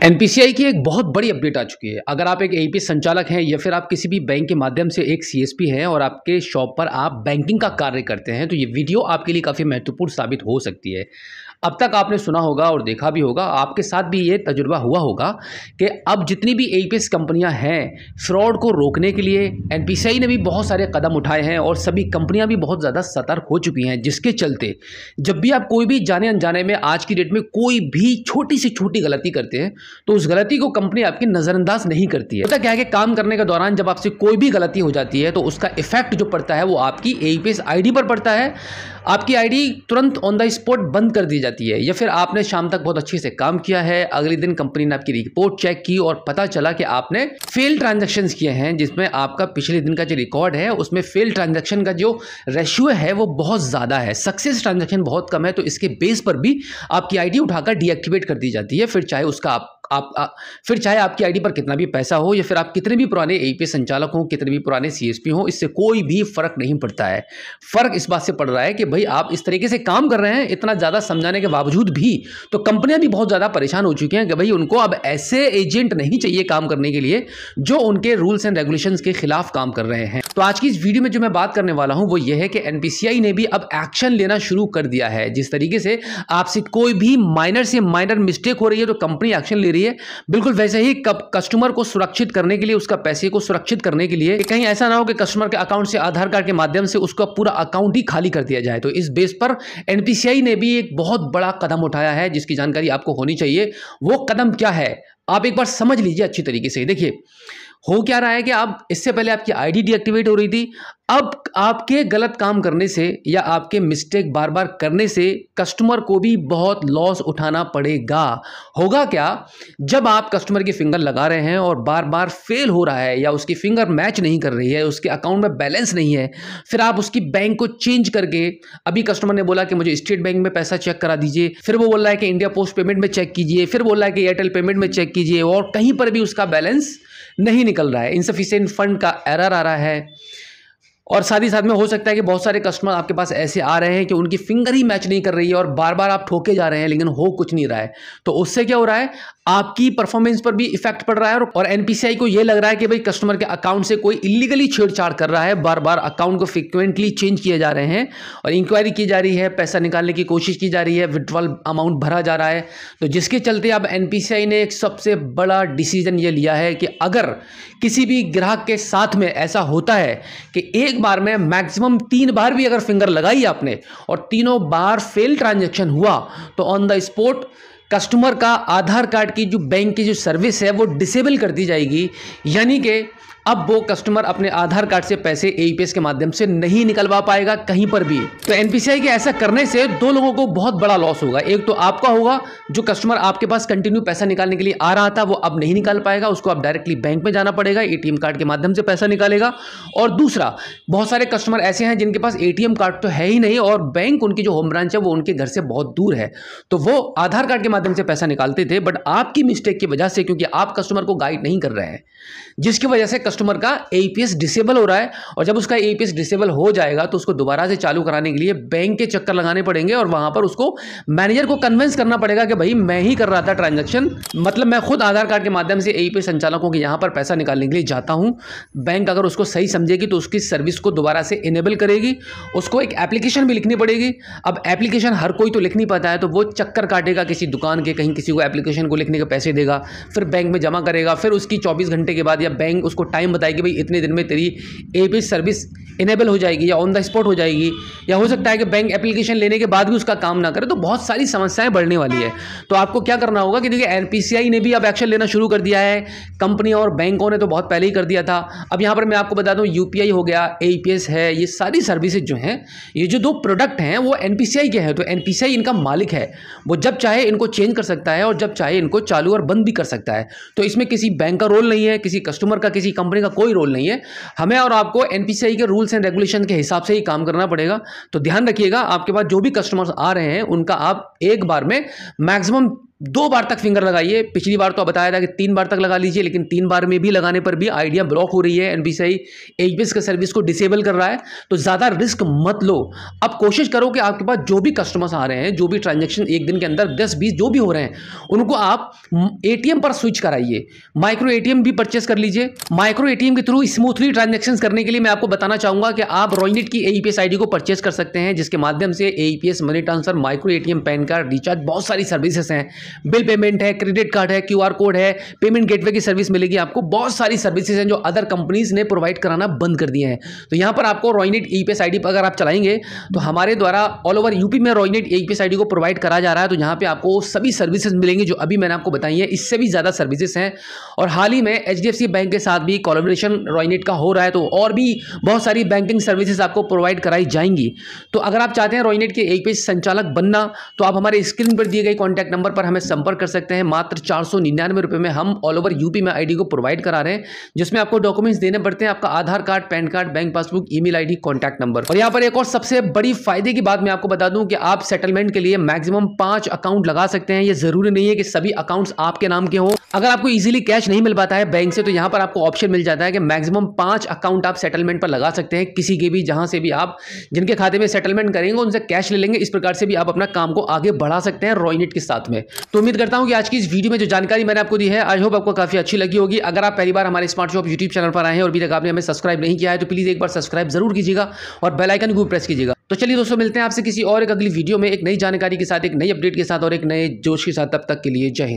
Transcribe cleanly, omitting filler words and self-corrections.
NPCI की एक बहुत बड़ी अपडेट आ चुकी है। अगर आप एक एईपीएस संचालक हैं या फिर आप किसी भी बैंक के माध्यम से एक सीएसपी हैं और आपके शॉप पर आप बैंकिंग का कार्य करते हैं, तो ये वीडियो आपके लिए काफ़ी महत्वपूर्ण साबित हो सकती है। अब तक आपने सुना होगा और देखा भी होगा, आपके साथ भी ये तजुर्बा हुआ होगा कि अब जितनी भी एईपीएस कंपनियां हैं, फ्रॉड को रोकने के लिए एनपीसीआई ने भी बहुत सारे कदम उठाए हैं और सभी कंपनियां भी बहुत ज़्यादा सतर्क हो चुकी हैं, जिसके चलते जब भी आप कोई भी जाने अनजाने में आज की डेट में कोई भी छोटी से छोटी गलती करते हैं तो उस गलती को कंपनी आपकी नज़रअंदाज नहीं करती है। पता क्या है कि काम करने के दौरान जब आपसे कोई भी गलती हो जाती है तो उसका इफेक्ट जो पड़ता है वो आपकी एईपीएस आईडी पर पड़ता है। आपकी आईडी तुरंत ऑन द स्पॉट बंद कर दी जाती है, या फिर आपने शाम तक बहुत अच्छे से काम किया है, अगले दिन कंपनी ने आपकी रिपोर्ट चेक की और पता चला कि आपने फेल ट्रांजैक्शंस किए हैं, जिसमें आपका पिछले दिन का जो रिकॉर्ड है उसमें फेल ट्रांजैक्शन का जो रेशियो है वो बहुत ज़्यादा है, सक्सेस ट्रांजैक्शन बहुत कम है। तो इसके बेस पर भी आपकी आईडी उठाकर डीएक्टिवेट कर दी जाती है, फिर चाहे उसका फिर चाहे आपकी आईडी पर कितना भी पैसा हो या फिर आप कितने भी पुराने एईपीएस संचालक हो, कितने भी पुराने सीएसपी हो, इससे कोई भी फर्क नहीं पड़ता है। फर्क इस बात से पड़ रहा है कि भाई आप इस तरीके से काम कर रहे हैं, इतना ज़्यादा समझाने के बावजूद भी तो कंपनियां भी बहुत ज़्यादा परेशान हो चुकी हैं कि भाई उनको अब ऐसे एजेंट नहीं चाहिए काम करने के लिए जो उनके रूल्स एंड रेगुलेशंस के खिलाफ काम कर रहे हैं। तो आज की इस वीडियो में जो मैं बात करने वाला हूं वो ये है कि एनपीसीआई ने भी अब एक्शन लेना शुरू कर दिया है। जिस तरीके से आपसे कोई भी माइनर से माइनर मिस्टेक हो रही है तो कंपनी एक्शन ले रही है, बिल्कुल वैसे ही कस्टमर को सुरक्षित करने के लिए, उसका पैसे को सुरक्षित करने के लिए, कहीं ऐसा ना हो कि कस्टमर के अकाउंट से आधार कार्ड के माध्यम से उसका पूरा अकाउंट ही खाली कर दिया जाए। तो इस बेस पर एनपीसीआई ने भी एक बहुत बड़ा कदम उठाया है जिसकी जानकारी आपको होनी चाहिए। वो कदम क्या है आप एक बार समझ लीजिए अच्छी तरीके से। देखिए हो क्या रहा है कि आप इससे पहले आपकी आईडी डीएक्टिवेट हो रही थी, अब आपके गलत काम करने से या आपके मिस्टेक बार बार करने से कस्टमर को भी बहुत लॉस उठाना पड़ेगा। होगा क्या, जब आप कस्टमर की फिंगर लगा रहे हैं और बार बार फेल हो रहा है या उसकी फिंगर मैच नहीं कर रही है, उसके अकाउंट में बैलेंस नहीं है, फिर आप उसकी बैंक को चेंज करके, अभी कस्टमर ने बोला कि मुझे स्टेट बैंक में पैसा चेक करा दीजिए, फिर वो बोल रहा है कि इंडिया पोस्ट पेमेंट में चेक कीजिए, फिर बोल रहा है कि एयरटेल पेमेंट में चेक कीजिए, और कहीं पर भी उसका बैलेंस नहीं निकल रहा है, इनसफिशिएंट फंड का एरर आ रहा है। और साथ ही साथ में हो सकता है कि बहुत सारे कस्टमर आपके पास ऐसे आ रहे हैं कि उनकी फिंगर ही मैच नहीं कर रही है और बार बार आप ठोके जा रहे हैं लेकिन हो कुछ नहीं रहा है। तो उससे क्या हो रहा है, आपकी परफॉर्मेंस पर भी इफेक्ट पड़ रहा है और एनपीसीआई को यह लग रहा है कि भाई कस्टमर के अकाउंट से कोई इलीगली छेड़छाड़ कर रहा है, बार बार अकाउंट को फ्रिक्वेंटली चेंज किए जा रहे हैं और इंक्वायरी की जा रही है, पैसा निकालने की कोशिश की जा रही है, विड्रॉल अमाउंट भरा जा रहा है। तो जिसके चलते अब एनपीसीआई ने एक सबसे बड़ा डिसीजन ये लिया है कि अगर किसी भी ग्राहक के साथ में ऐसा होता है कि एक बार में मैक्सिमम 3 बार भी अगर फिंगर लगाई आपने और तीनों बार फेल ट्रांजैक्शन हुआ तो ऑन द स्पॉट कस्टमर का आधार कार्ड की जो बैंक की जो सर्विस है वो डिसेबल कर दी जाएगी। यानी कि अब वो कस्टमर अपने आधार कार्ड से पैसे एईपीएस के माध्यम से नहीं निकलवा पाएगा कहीं पर भी। तो एनपीसीआई के ऐसा करने से दो लोगों को बहुत बड़ा लॉस होगा। एक तो आपका होगा, जो कस्टमर आपके पास कंटिन्यू पैसा निकालने के लिए आ रहा था वो अब नहीं निकाल पाएगा, उसको अब डायरेक्टली बैंक में जाना पड़ेगा, एटीएम कार्ड के माध्यम से पैसा निकालेगा। और दूसरा, बहुत सारे कस्टमर ऐसे हैं जिनके पास एटीएम कार्ड तो है ही नहीं और बैंक उनकी जो होम ब्रांच है वो उनके घर से बहुत दूर है, तो वो आधार कार्ड के माध्यम से पैसा निकालते थे। बट आपकी मिस्टेक की वजह से, क्योंकि आप कस्टमर को गाइड नहीं कर रहे हैं, जिसकी वजह से कस्टमर का एईपीएस डिसेबल हो रहा है, और जब उसका एईपीएस डिसेबल हो जाएगा तो उसको दोबारा से चालू कराने के लिए बैंक के चक्कर लगाने पड़ेंगे और वहां पर उसको मैनेजर को कन्विंस करना पड़ेगा कि भाई मैं ही कर रहा था ट्रांजैक्शन, मतलब मैं खुद आधार कार्ड के माध्यम से एईपीएस संचालकों के यहां पर पैसा निकालने के लिए जाता हूं। बैंक अगर उसको सही समझेगी तो उसकी सर्विस को दोबारा से इनेबल करेगी, उसको एक एप्लीकेशन भी लिखनी पड़ेगी। अब एप्लीकेशन हर कोई तो लिख नहीं पाता है, तो वो चक्कर काटेगा किसी दुकान के, कहीं किसी को एप्लीकेशन को लिखने के पैसे देगा, फिर बैंक में जमा करेगा, फिर उसकी 24 घंटे के बाद या बैंक उसको टाइम बताएगी भाई इतने दिन में तेरी एईपीएस सर्विस इनेबल हो जाएगी या ऑन द स्पॉट हो जाएगी, या हो सकता है कि बैंक एप्लीकेशन लेने के बाद भी उसका काम ना करे। तो बहुत सारी समस्याएं बढ़ने वाली है। तो आपको क्या करना होगा कि देखिए एनपीसीआई ने भी अब एक्शन लेना शुरू कर दिया है, कंपनी और बैंकों ने तो बहुत पहले ही कर दिया था। अब यहाँ पर मैं आपको बता दूं, यूपीआई हो गया, एईपीएस है, ये सारी सर्विसेज जो हैं, ये जो 2 प्रोडक्ट हैं वो एनपीसीआई के हैं। तो एनपीसीआई इनका मालिक है, वो जब चाहे इनको चेंज कर सकता है और जब चाहे इनको चालू और बंद भी कर सकता है। तो इसमें किसी बैंक का रोल नहीं है, किसी कस्टमर का, किसी कंपनी का कोई रोल नहीं है। हमें और आपको एनपीसीआई के रूल्स एंड रेगुलेशन के हिसाब से ही काम करना पड़ेगा। तो ध्यान रखिएगा, आपके पास जो भी कस्टमर्स आ रहे हैं उनका आप एक बार में मैक्सिमम 2 बार तक फिंगर लगाइए। पिछली बार तो बताया था कि 3 बार तक लगा लीजिए, लेकिन 3 बार में भी लगाने पर भी आइडिया ब्लॉक हो रही है, एनपीसीआई एचबीएस के सर्विस को डिसेबल कर रहा है। तो ज़्यादा रिस्क मत लो। अब कोशिश करो कि आपके पास जो भी कस्टमर्स आ रहे हैं, जो भी ट्रांजेक्शन एक दिन के अंदर 10-20 जो भी हो रहे हैं, उनको आप एटीएम पर स्विच कराइए। माइक्रो एटीएम भी परचेस कर लीजिए। माइक्रो एटीएम के थ्रू स्मूथली ट्रांजेक्शन करने के लिए मैं आपको बताना चाहूंगा कि आप रॉयनेट की एईपीएस आईडी को परचेस कर सकते हैं, जिसके माध्यम से AEPS, money transfer, micro ATM, pan card, recharge, बहुत सारी सर्विसेज हैं। बिल पेमेंट है, क्रेडिट कार्ड है, क्यूआर कोड है, पेमेंट गेटवे की सर्विस मिलेगी आपको। बहुत सारी सर्विसेज हैं जो अदर कंपनीज ने प्रोवाइड कराना बंद कर दिए हैं। तो यहां पर आपको रॉयनेट ईपीएस आईडी पर अगर आप चलाएंगे तो हमारे द्वारा ऑल ओवर यूपी में रॉयनेट ईपीएस आईडी को प्रोवाइड करा जा रहा है। तो यहां पे आपको सभी सर्विसेज मिलेंगी जो अभी मैंने आपको बताई है, इससे भी ज्यादा सर्विसेज हैं। और हाल ही में एचडीएफसी बैंक के साथ भी कोलैबोरेशन रॉयनेट का हो रहा है, तो और भी बहुत सारी बैंकिंग सर्विसेज आपको प्रोवाइड कराई जाएंगी। तो अगर आप चाहते हैं रॉयनेट के ईपीएस संचालक बनना, तो आप हमारे स्क्रीन पर दिए गए कॉन्टैक्ट नंबर पर हमें संपर्क कर सकते हैं। मात्र 499 रुपए में हम ऑल ओवर यूपी में आईडी को प्रोवाइड करा रहे हैं, जिसमें आपको डॉक्यूमेंट्स देने पड़ते हैं, आपका Aadhaar card, PAN card, bank passbook, email ID, contact number. और यहाँ पर एक और सबसे बड़ी फायदे की बात मैं आपको बता दूं कि आप सेटलमेंट के लिए मैक्सिमम 5 अकाउंट लगा सकते हैं। ये जरूरी नहीं है कि सभी अकाउंट्स आपके नाम के हों। अगर आपको इजीली कैश नहीं मिल पाता है बैंक से, तो यहाँ पर आपको ऑप्शन मिल जाता है कि मैक्सिमम 5 अकाउंट आप सेटलमेंट पर लगा सकते हैं, किसी के भी, जहां से भी आप जिनके खाते में सेटलमेंट करेंगे उनसे कैश ले लेंगे। इस प्रकार से भी आप अपना काम को आगे बढ़ा सकते हैं रॉयनेट के साथ में। तो उम्मीद करता हूं कि आज की इस वीडियो में जो जानकारी मैंने आपको दी है, आई होप आपको काफी अच्छी लगी होगी। अगर आप पहली बार हमारे स्मार्ट शॉप यूट्यूब चैनल पर आए हैं और अभी तक आपने हमें सब्सक्राइब नहीं किया है, तो प्लीज एक बार सब्सक्राइब जरूर कीजिएगा और बेल आइकन को प्रेस कीजिएगा। तो चलिए दोस्तों, मिलते हैं आपसे किसी और एक अगली वीडियो में एक नई जानकारी के साथ, एक नई अपडेट के साथ और एक नए जोश के साथ। तब तक के लिए जय हिंद।